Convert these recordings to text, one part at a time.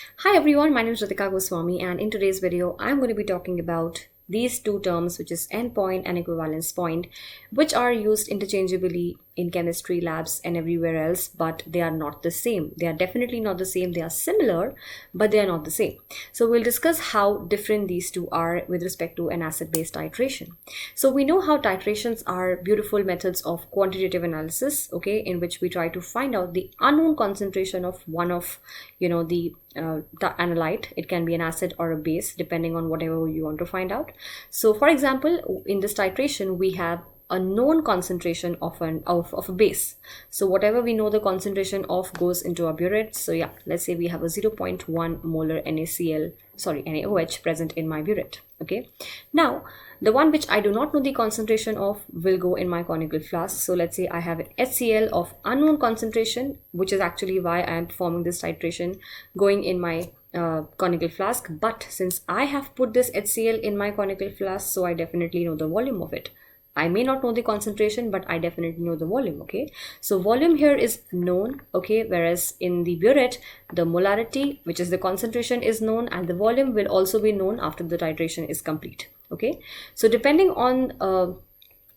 Hi everyone, my name is Ritika Goswami, and in today's video I'm going to be talking about these two terms, which is endpoint and equivalence point, which are used interchangeably in chemistry labs and everywhere else, but they are not the same. They are definitely not the same. They are similar, but they are not the same. So we'll discuss how different these two are with respect to an acid-based titration. So we know how titrations are beautiful methods of quantitative analysis, okay, in which we try to find out the unknown concentration of one of, the analyte. It can be an acid or a base, depending on whatever you want to find out. So for example, in this titration, we have a known concentration of a base. So whatever we know the concentration of goes into a burette. So yeah, let's say we have a 0.1 molar NaOH present in my burette. Okay, now the one which I do not know the concentration of will go in my conical flask. So let's say I have an HCl of unknown concentration, which is actually why I am performing this titration going in my conical flask. But since I have put this HCl in my conical flask, so I definitely know the volume of it. I may not know the concentration, but I definitely know the volume, okay? So volume here is known, okay? Whereas in the burette, the molarity, which is the concentration, is known, and the volume will also be known after the titration is complete, okay? So depending on,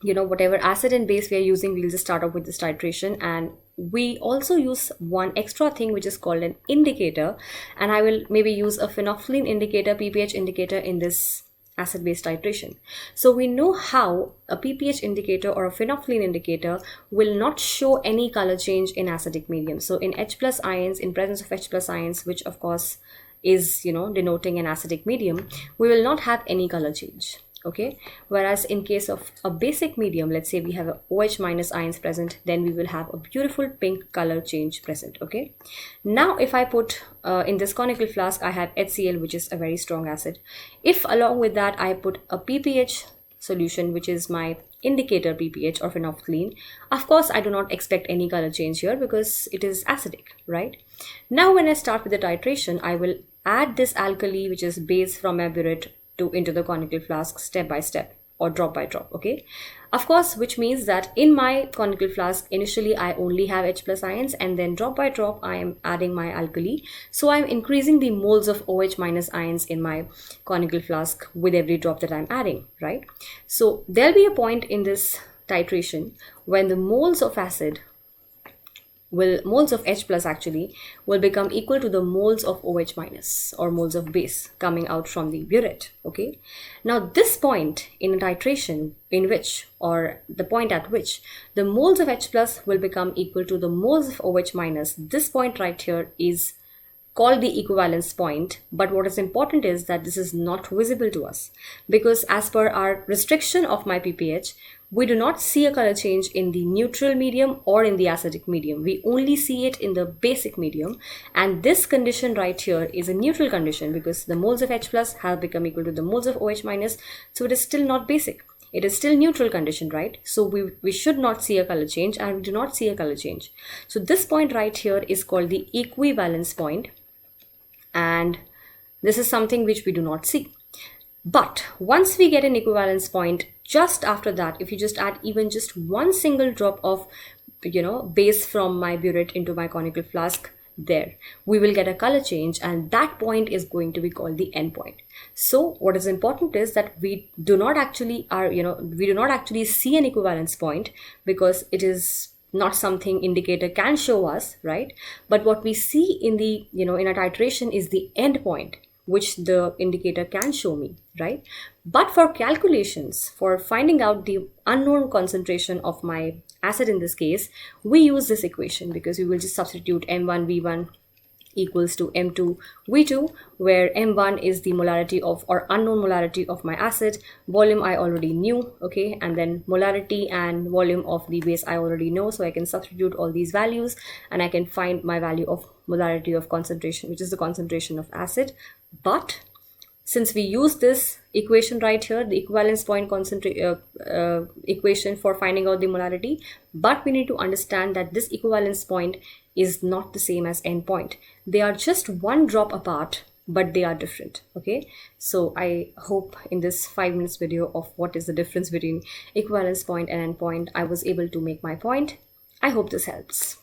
whatever acid and base we are using, we'll just start off with this titration. And we also use one extra thing, which is called an indicator. And I will maybe use a phenolphthalein indicator, ppH indicator in this acid-base titration. So we know how a ppH indicator or a phenolphthalein indicator will not show any color change in acidic medium. So in H plus ions, in presence of H plus ions, which of course is, denoting an acidic medium, we will not have any color change. Okay, whereas in case of a basic medium, let's say we have a OH minus ions present, then we will have a beautiful pink color change present. Okay, now if I put in this conical flask, I have HCl, which is a very strong acid. If along with that I put a ppH solution, which is my indicator ppH or phenolphthalein, of course I do not expect any color change here because it is acidic, right? Now when I start with the titration, I will add this alkali, which is base from my burette, into the conical flask step by step or drop by drop. Okay, of course, which means that in my conical flask initially I only have H plus ions, and then drop by drop I am adding my alkali. So I'm increasing the moles of OH minus ions in my conical flask with every drop that I'm adding, right? So there'll be a point in this titration when the moles of H plus actually will become equal to the moles of OH minus or moles of base coming out from the burette. Okay, now this point in a titration in which, or the point at which the moles of H plus will become equal to the moles of OH minus, this point right here is called the equivalence point. But what is important is that this is not visible to us, because as per our restriction of my ppH, we do not see a color change in the neutral medium or in the acidic medium. We only see it in the basic medium, and this condition right here is a neutral condition because the moles of H plus have become equal to the moles of OH minus, so it is still not basic. It is still neutral condition, right? So we should not see a color change, and we do not see a color change. So this point right here is called the equivalence point, and this is something which we do not see. But once we get an equivalence point, just after that, if you just add even just one single drop of base from my burette into my conical flask, there we will get a color change, and that point is going to be called the endpoint. So what is important is that we do not actually see an equivalence point, because it is not something indicator can show us, right? But what we see in the in a titration is the end point, which the indicator can show me, right? But for calculations, for finding out the unknown concentration of my acid in this case, we use this equation, because we will just substitute M1V1 equals to M2 V2, where M1 is the molarity of, or unknown molarity of, my acid. Volume I already knew, okay, and then molarity and volume of the base I already know, so I can substitute all these values and I can find my value of molarity of concentration, which is the concentration of acid. But since we use this equation right here, the equivalence point equation for finding out the molarity, but we need to understand that this equivalence point is not the same as endpoint. They are just one drop apart, but they are different. Okay, so I hope in this 5 minutes video of what is the difference between equivalence point and endpoint, I was able to make my point. I hope this helps.